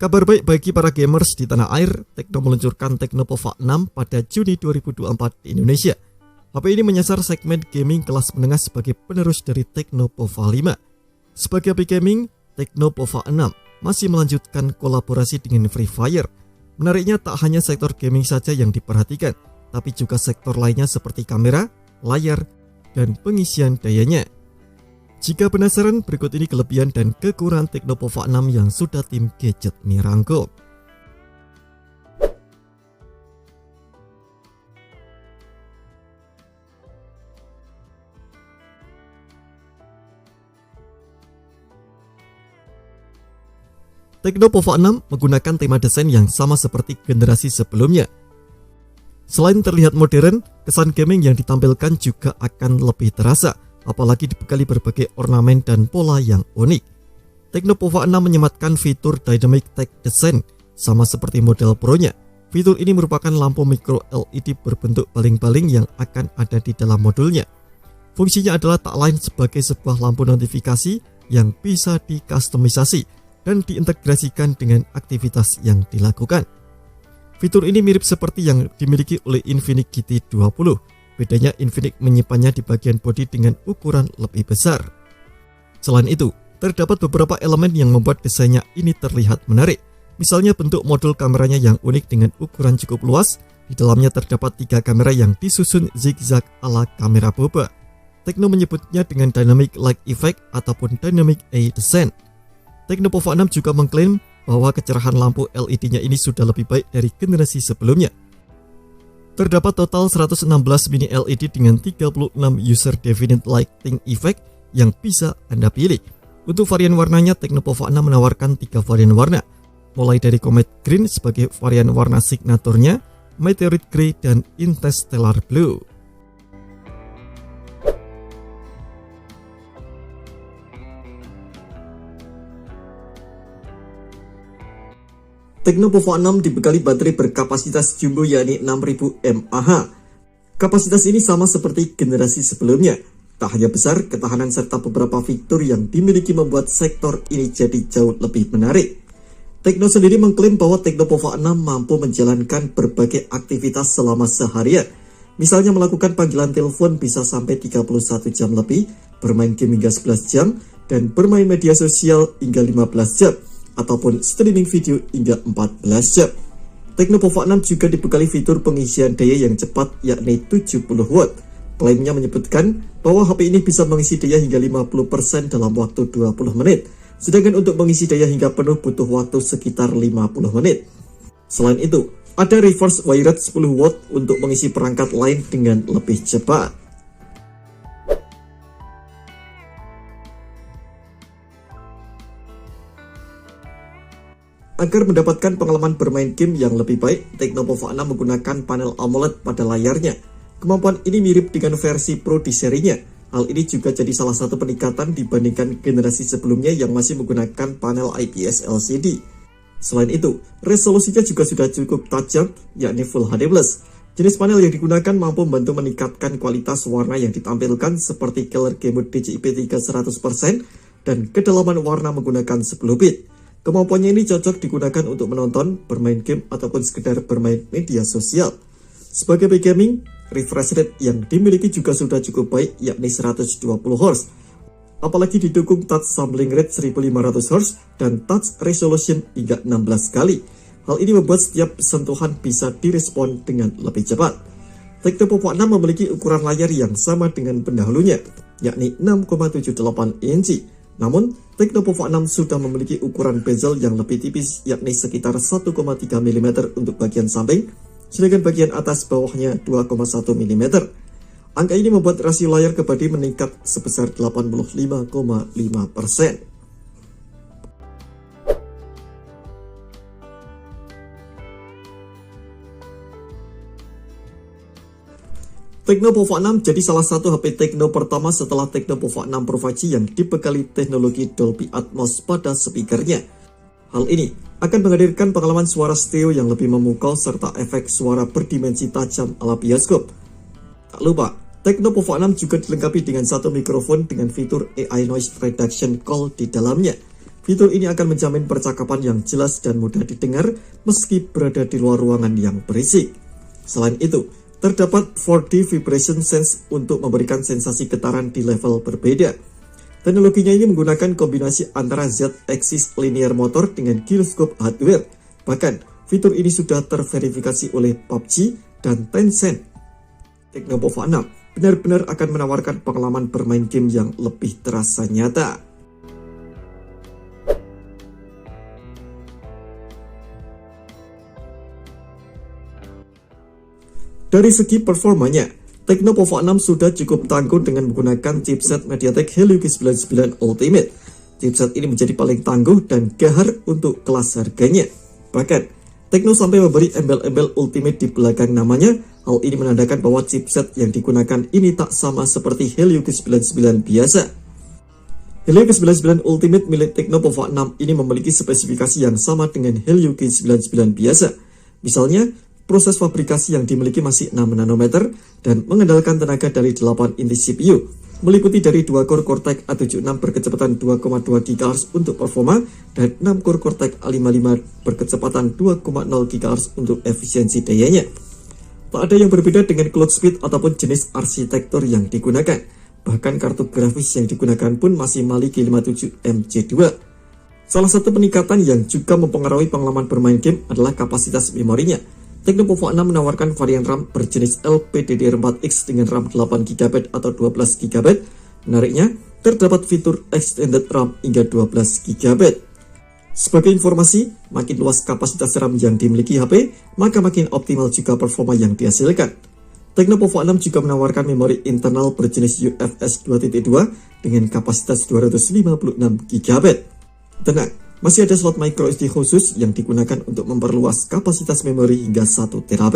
Kabar baik bagi para gamers di tanah air, Tecno meluncurkan Tecnopova 6 pada Juni 2024 di Indonesia. HP ini menyasar segmen gaming kelas menengah sebagai penerus dari Tecnopova 5. Sebagai HP gaming, Tecnopova 6 masih melanjutkan kolaborasi dengan Free Fire. Menariknya tak hanya sektor gaming saja yang diperhatikan, tapi juga sektor lainnya seperti kamera, layar, dan pengisian dayanya. Jika penasaran, berikut ini kelebihan dan kekurangan Tecnopova 6 yang sudah tim gadget rangkum. Tecnopova 6 menggunakan tema desain yang sama seperti generasi sebelumnya. Selain terlihat modern, kesan gaming yang ditampilkan juga akan lebih terasa, apalagi dibekali berbagai ornamen dan pola yang unik. Tecnopova 6 menyematkan fitur Dynamic Tech Design, sama seperti model Pro-nya. Fitur ini merupakan lampu micro LED berbentuk baling-baling yang akan ada di dalam modulnya. Fungsinya adalah tak lain sebagai sebuah lampu notifikasi yang bisa dikustomisasi dan diintegrasikan dengan aktivitas yang dilakukan. Fitur ini mirip seperti yang dimiliki oleh Infinix GT20. Bedanya Infinix menyimpannya di bagian bodi dengan ukuran lebih besar. Selain itu, terdapat beberapa elemen yang membuat desainnya ini terlihat menarik. Misalnya bentuk modul kameranya yang unik dengan ukuran cukup luas. Di dalamnya terdapat 3 kamera yang disusun zigzag ala kamera boba. Tecno menyebutnya dengan Dynamic Light Effect ataupun Dynamic Eye Design. Tecnopova 6 juga mengklaim bahwa kecerahan lampu LED-nya ini sudah lebih baik dari generasi sebelumnya. Terdapat total 116 mini LED dengan 36 user defined lighting effect yang bisa Anda pilih. Untuk varian warnanya, Tecnopova 6 menawarkan 3 varian warna, mulai dari Comet Green sebagai varian warna signaturnya, Meteorite Grey, dan Interstellar Blue. Tecnopova 6 dibekali baterai berkapasitas jumbo yakni 6000 mAh. Kapasitas ini sama seperti generasi sebelumnya. Tak hanya besar, ketahanan serta beberapa fitur yang dimiliki membuat sektor ini jadi jauh lebih menarik. Tecno sendiri mengklaim bahwa Tecnopova 6 mampu menjalankan berbagai aktivitas selama seharian. Misalnya melakukan panggilan telepon bisa sampai 31 jam lebih, bermain game hingga 11 jam, dan bermain media sosial hingga 15 jam. Ataupun streaming video hingga 14 jam. Tecnopova 6 juga dibekali fitur pengisian daya yang cepat yakni 70 watt. Klaimnya menyebutkan bahwa HP ini bisa mengisi daya hingga 50% dalam waktu 20 menit. Sedangkan untuk mengisi daya hingga penuh butuh waktu sekitar 50 menit. Selain itu, ada reverse wired 10 watt untuk mengisi perangkat lain dengan lebih cepat. Agar mendapatkan pengalaman bermain game yang lebih baik, Tecnopova 6 menggunakan panel AMOLED pada layarnya. Kemampuan ini mirip dengan versi Pro di serinya. Hal ini juga jadi salah satu peningkatan dibandingkan generasi sebelumnya yang masih menggunakan panel IPS LCD. Selain itu, resolusinya juga sudah cukup tajam, yakni Full HD+. Jenis panel yang digunakan mampu membantu meningkatkan kualitas warna yang ditampilkan seperti Color Game Mode DCI-P3 100% dan kedalaman warna menggunakan 10 bit. Kemampuannya ini cocok digunakan untuk menonton, bermain game, ataupun sekedar bermain media sosial. Sebagai PC gaming, refresh rate yang dimiliki juga sudah cukup baik, yakni 120 Hz. Apalagi didukung touch sampling rate 1500 Hz dan touch resolution hingga 16 kali. Hal ini membuat setiap sentuhan bisa direspon dengan lebih cepat. Tecnopova 6 memiliki ukuran layar yang sama dengan pendahulunya, yakni 6,78 inci. Namun, Tecnopova 6 sudah memiliki ukuran bezel yang lebih tipis, yakni sekitar 1,3 mm untuk bagian samping, sedangkan bagian atas bawahnya 2,1 mm. Angka ini membuat rasio layar ke bodi meningkat sebesar 85,5%. Tecnopova 6 jadi salah satu HP Tecno pertama setelah Tecnopova 6 Pro 5G yang dibekali teknologi Dolby Atmos pada speakernya. Hal ini akan menghadirkan pengalaman suara stereo yang lebih memukau serta efek suara berdimensi tajam ala bioskop. Tak lupa, Tecnopova 6 juga dilengkapi dengan satu mikrofon dengan fitur AI Noise Reduction Call di dalamnya. Fitur ini akan menjamin percakapan yang jelas dan mudah didengar meski berada di luar ruangan yang berisik. Selain itu, terdapat 4D Vibration Sense untuk memberikan sensasi getaran di level berbeda. Teknologinya ini menggunakan kombinasi antara Z-axis linear motor dengan gyroscope hardware. Bahkan, fitur ini sudah terverifikasi oleh PUBG dan Tencent. Teknopova 6 benar-benar akan menawarkan pengalaman bermain game yang lebih terasa nyata. Dari segi performanya, Teknopova 6 sudah cukup tangguh dengan menggunakan chipset MediaTek Helio G99 Ultimate. Chipset ini menjadi paling tangguh dan gahar untuk kelas harganya. Bahkan, Tekno sampai memberi embel-embel Ultimate di belakang namanya. Hal ini menandakan bahwa chipset yang digunakan ini tak sama seperti Helio G99 biasa. Helio G99 Ultimate milik Teknopova 6 ini memiliki spesifikasi yang sama dengan Helio G99 biasa. Misalnya, proses fabrikasi yang dimiliki masih 6 nanometer dan mengandalkan tenaga dari 8 inti CPU, meliputi dari 2 core Cortex A76 berkecepatan 2,2 GHz untuk performa dan 6 core Cortex A55 berkecepatan 2,0 GHz untuk efisiensi dayanya. Tak ada yang berbeda dengan clock speed ataupun jenis arsitektur yang digunakan. Bahkan kartu grafis yang digunakan pun masih Mali G57MJ2. Salah satu peningkatan yang juga mempengaruhi pengalaman bermain game adalah kapasitas memorinya. Teknopova 6 menawarkan varian RAM berjenis LPDDR4X dengan RAM 8GB atau 12GB. Menariknya, terdapat fitur Extended RAM hingga 12GB. Sebagai informasi, makin luas kapasitas RAM yang dimiliki HP, maka makin optimal juga performa yang dihasilkan. Teknopova 6 juga menawarkan memori internal berjenis UFS 2.2 dengan kapasitas 256GB. Tenang, masih ada slot microSD khusus yang digunakan untuk memperluas kapasitas memori hingga 1 TB.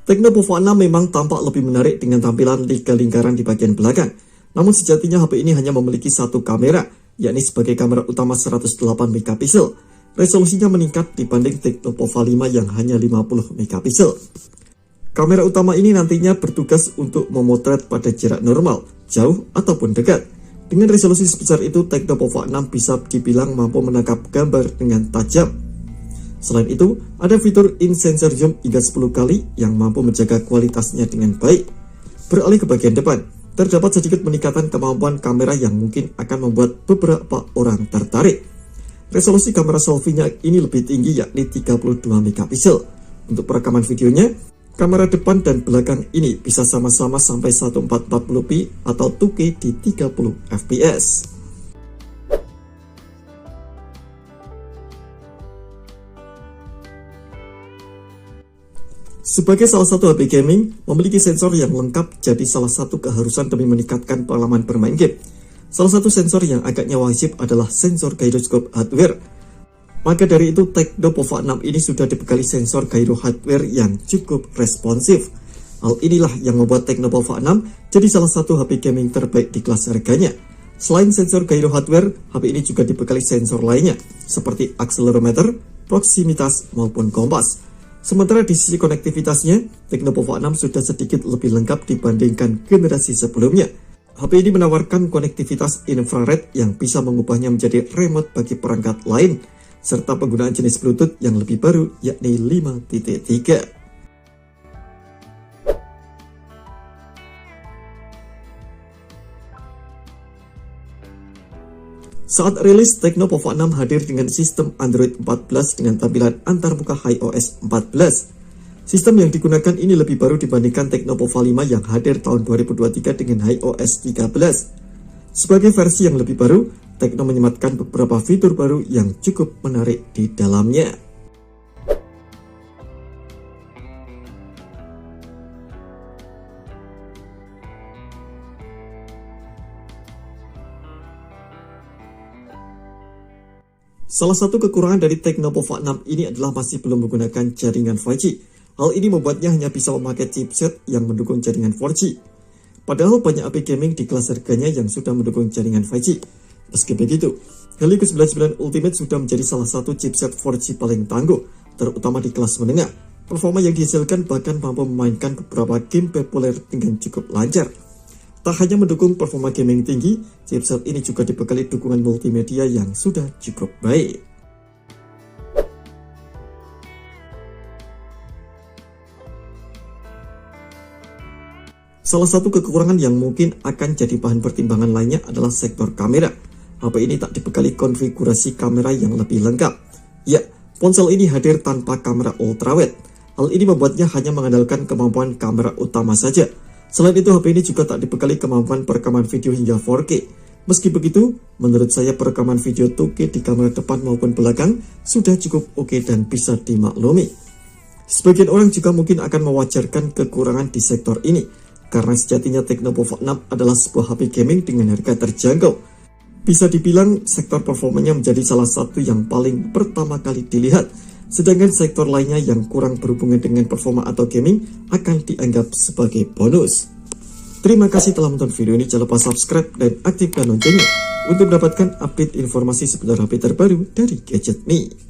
Teknopova 6 memang tampak lebih menarik dengan tampilan 3 lingkaran di bagian belakang. Namun sejatinya HP ini hanya memiliki satu kamera, yakni sebagai kamera utama 108 MP. Resolusinya meningkat dibanding Teknopova 5 yang hanya 50 MP. Kamera utama ini nantinya bertugas untuk memotret pada jarak normal, jauh, ataupun dekat. Dengan resolusi sebesar itu, Teknopova 6 bisa dibilang mampu menangkap gambar dengan tajam. Selain itu, ada fitur in-sensor zoom hingga 10 kali yang mampu menjaga kualitasnya dengan baik. Beralih ke bagian depan, terdapat sedikit peningkatan kemampuan kamera yang mungkin akan membuat beberapa orang tertarik. Resolusi kamera selfie-nya ini lebih tinggi, yakni 32 MP. Untuk perekaman videonya, kamera depan dan belakang ini bisa sama-sama sampai 1440p atau 2K di 30 fps. Sebagai salah satu HP gaming, memiliki sensor yang lengkap jadi salah satu keharusan demi meningkatkan pengalaman bermain game. Salah satu sensor yang agaknya wajib adalah sensor gyroscope hardware. Maka dari itu, Teknopova 6 ini sudah dibekali sensor gyro hardware yang cukup responsif. Hal inilah yang membuat Teknopova 6 jadi salah satu HP gaming terbaik di kelas harganya. Selain sensor gyro hardware, HP ini juga dibekali sensor lainnya, seperti accelerometer, proximitas, maupun kompas. Sementara di sisi konektivitasnya, Teknopova 6 sudah sedikit lebih lengkap dibandingkan generasi sebelumnya. HP ini menawarkan konektivitas infrared yang bisa mengubahnya menjadi remote bagi perangkat lain, serta penggunaan jenis Bluetooth yang lebih baru, yakni 5.3. Saat rilis, Teknopova 6 hadir dengan sistem Android 14 dengan tampilan antarmuka iOS 14. Sistem yang digunakan ini lebih baru dibandingkan Teknopova 5 yang hadir tahun 2023 dengan iOS 13. Sebagai versi yang lebih baru, Tekno menyematkan beberapa fitur baru yang cukup menarik di dalamnya. Salah satu kekurangan dari Teknopova 6 ini adalah masih belum menggunakan jaringan 5G. Hal ini membuatnya hanya bisa memakai chipset yang mendukung jaringan 4G. Padahal banyak HP gaming di kelas harganya yang sudah mendukung jaringan 5G. Meski begitu, Helio G99 Ultimate sudah menjadi salah satu chipset 4G paling tangguh, terutama di kelas menengah. Performa yang dihasilkan bahkan mampu memainkan beberapa game populer dengan cukup lancar. Tak hanya mendukung performa gaming tinggi, chipset ini juga dibekali dukungan multimedia yang sudah cukup baik. Salah satu kekurangan yang mungkin akan jadi bahan pertimbangan lainnya adalah sektor kamera. HP ini tak dibekali konfigurasi kamera yang lebih lengkap. Ya, ponsel ini hadir tanpa kamera ultrawide. Hal ini membuatnya hanya mengandalkan kemampuan kamera utama saja. Selain itu, HP ini juga tak dibekali kemampuan perekaman video hingga 4K. Meski begitu, menurut saya perekaman video 2K di kamera depan maupun belakang sudah cukup oke dan bisa dimaklumi. Sebagian orang juga mungkin akan mewajarkan kekurangan di sektor ini, karena sejatinya Tecno Pop 6 adalah sebuah HP gaming dengan harga terjangkau. Bisa dibilang sektor performanya menjadi salah satu yang paling pertama kali dilihat, sedangkan sektor lainnya yang kurang berhubungan dengan performa atau gaming akan dianggap sebagai bonus. Terima kasih telah menonton video ini, jangan lupa subscribe dan aktifkan loncengnya untuk mendapatkan update informasi seputar HP terbaru dari Gadget Me.